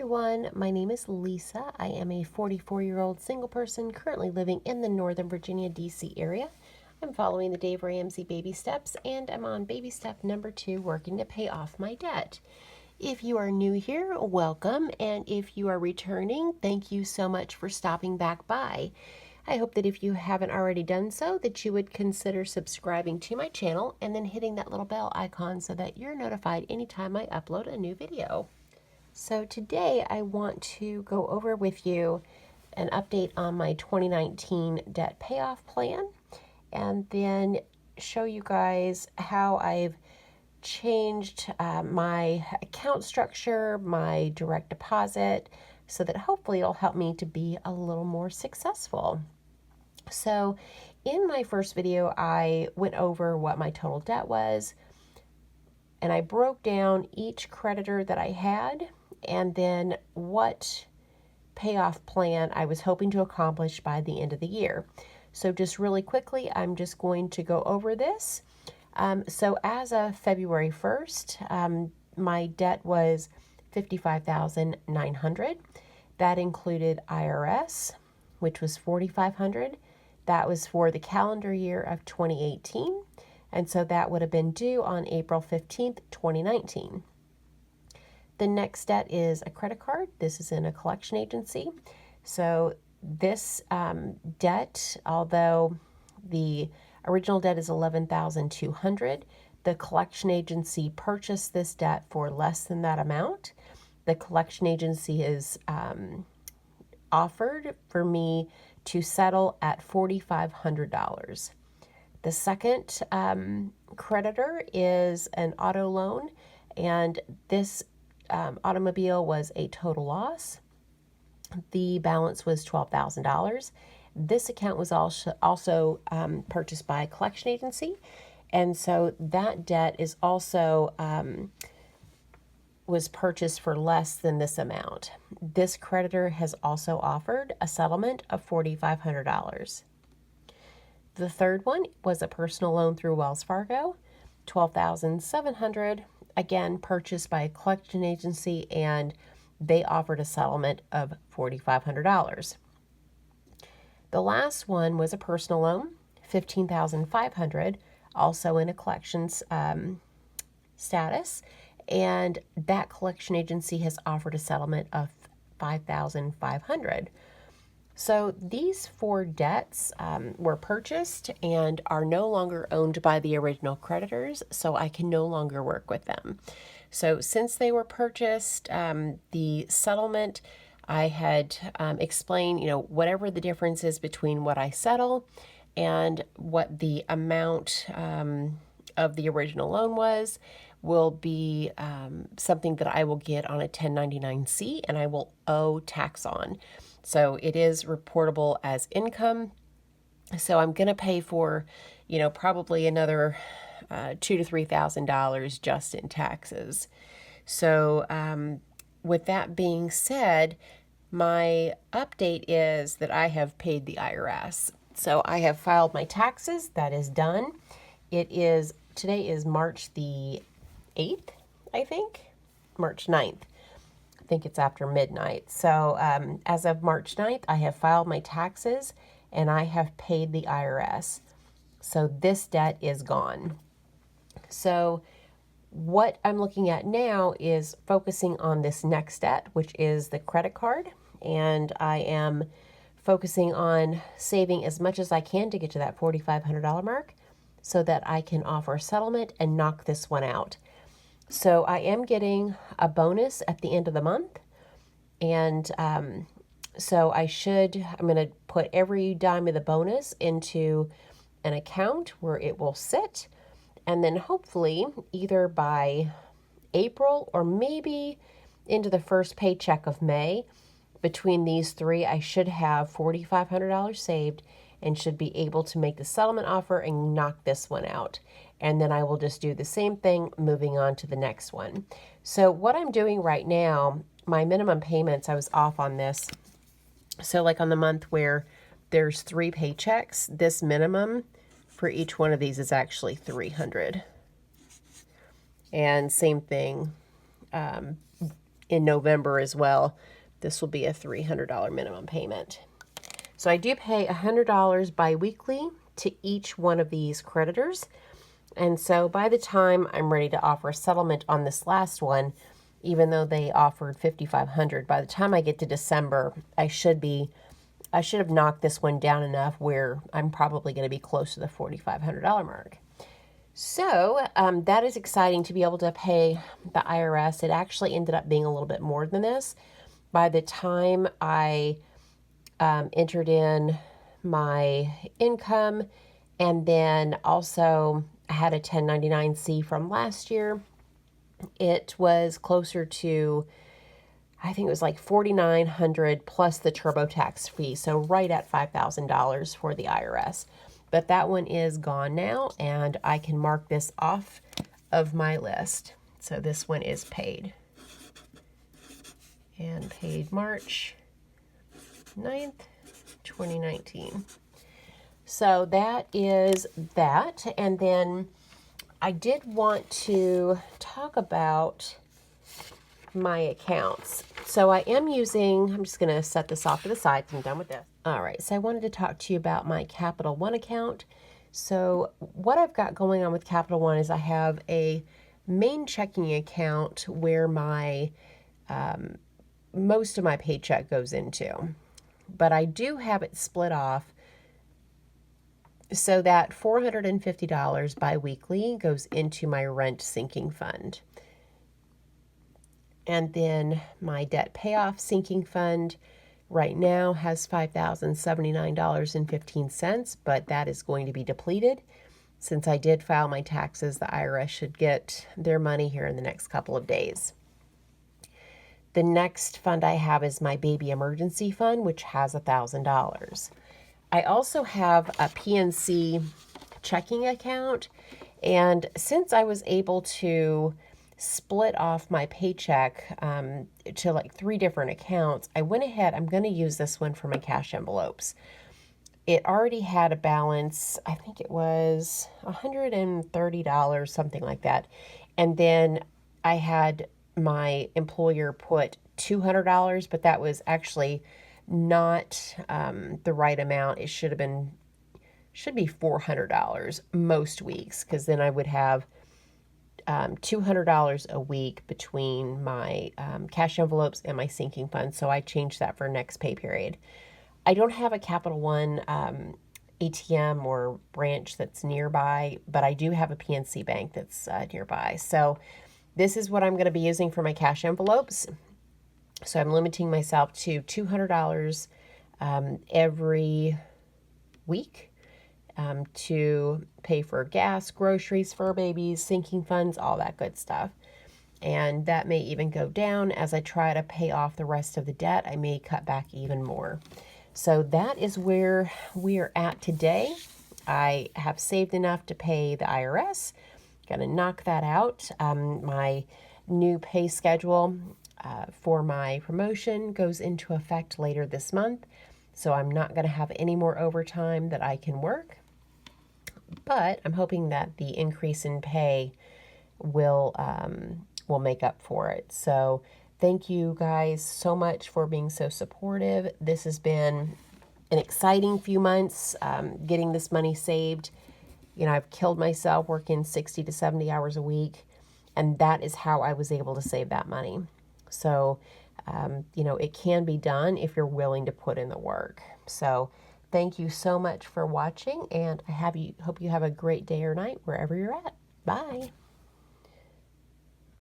everyone, my name is Lisa. I am a 44-year-old single person currently living in the Northern Virginia, DC area. I'm following the Dave Ramsey baby steps, and I'm on baby step number 2, working to pay off my debt. If you are new here, welcome, and if you are returning, thank you so much for stopping back by. I hope that if you haven't already done so, that you would consider subscribing to my channel and then hitting that little bell icon so that you're notified anytime I upload a new video. So today I want to go over with you an update on my 2019 debt payoff plan, and then show you guys how I've changed my account structure, my direct deposit, so that hopefully it'll help me to be a little more successful. So in my first video, I went over what my total debt was, and I broke down each creditor that I had, and then what payoff plan I was hoping to accomplish by the end of the year. So just really quickly, I'm just going to go over this. So as of February 1st, my debt was $55,900. That included IRS, which was $4,500. That was for the calendar year of 2018. And so that would have been due on April 15th, 2019. The next debt is a credit card. This is in a collection agency. So this debt, although the original debt is $11,200, the collection agency purchased this debt for less than that amount. The collection agency is offered for me to settle at $4,500. The second creditor is an auto loan, and this automobile was a total loss. The balance was $12,000. This account was also purchased by a collection agency, and so that debt is also was purchased for less than this amount. This creditor has also offered a settlement of $4,500. The third one was a personal loan through Wells Fargo, $12,700. Again, purchased by a collection agency, and they offered a settlement of $4,500. The last one was a personal loan, $15,500, also in a collections status, and that collection agency has offered a settlement of $5,500. So these 4 debts were purchased and are no longer owned by the original creditors, so I can no longer work with them. So since they were purchased, the settlement, I had explained, whatever the difference is between what I settle and what the amount of the original loan was, will be something that I will get on a 1099-C and I will owe tax on. So it is reportable as income. So I'm going to pay for, probably another $2,000 to $3,000 just in taxes. So with that being said, my update is that I have paid the IRS. So I have filed my taxes. That is done. Today is March the 8th, I think, March 9th. I think it's after midnight. So as of March 9th, I have filed my taxes and I have paid the IRS. So this debt is gone. So what I'm looking at now is focusing on this next debt, which is the credit card. And I am focusing on saving as much as I can to get to that $4,500 mark so that I can offer a settlement and knock this one out. So I am getting a bonus at the end of the month, and so I'm going to put every dime of the bonus into an account where it will sit, and then hopefully either by April or maybe into the first paycheck of May, between these 3, I should have $4,500 saved and should be able to make the settlement offer and knock this one out. And then I will just do the same thing moving on to the next one. So what I'm doing right now, my minimum payments, I was off on this. So like on the month where there's 3 paychecks, this minimum for each one of these is actually $300. And same thing, in November as well. This will be a $300 minimum payment. So I do pay $100 biweekly to each one of these creditors. And so by the time I'm ready to offer a settlement on this last one, even though they offered $5,500, by the time I get to December, I should have knocked this one down enough where I'm probably going to be close to the $4,500 mark. So that is exciting to be able to pay the IRS. It actually ended up being a little bit more than this. By the time I entered in my income, and then also I had a 1099-C from last year, it was closer to, I think it was like $4,900 plus the TurboTax fee. So right at $5,000 for the IRS. But that one is gone now, and I can mark this off of my list. So this one is paid. And paid March 9th, 2019. So that is that. And then I did want to talk about my accounts. So I am using, I'm just going to set this off to the side because I'm done with this. All right, so I wanted to talk to you about my Capital One account. So what I've got going on with Capital One is I have a main checking account where my most of my paycheck goes into. But I do have it split off so that $450 biweekly goes into my rent sinking fund. And then my debt payoff sinking fund right now has $5,079.15, but that is going to be depleted. Since I did file my taxes, the IRS should get their money here in the next couple of days. The next fund I have is my baby emergency fund, which has $1,000. I also have a PNC checking account, and since I was able to split off my paycheck to like 3 different accounts, I went ahead, I'm going to use this one for my cash envelopes. It already had a balance, I think it was $130, something like that. And then I had my employer put $200, but that was actually not the right amount. It should be $400 most weeks, because then I would have $200 a week between my cash envelopes and my sinking fund. So I changed that for next pay period. I don't have a Capital One ATM or branch that's nearby, but I do have a PNC bank that's nearby. So this is what I'm going to be using for my cash envelopes. So I'm limiting myself to $200 every week to pay for gas, groceries, fur babies, sinking funds, all that good stuff. And that may even go down as I try to pay off the rest of the debt. I may cut back even more. So that is where we are at today. I have saved enough to pay the IRS. Gonna knock that out. My new pay schedule for my promotion goes into effect later this month. So I'm not gonna have any more overtime that I can work. But I'm hoping that the increase in pay will make up for it. So thank you guys so much for being so supportive. This has been an exciting few months getting this money saved. You know, I've killed myself working 60 to 70 hours a week, and that is how I was able to save that money. So, you know, it can be done if you're willing to put in the work. So thank you so much for watching, and hope you have a great day or night wherever you're at. Bye.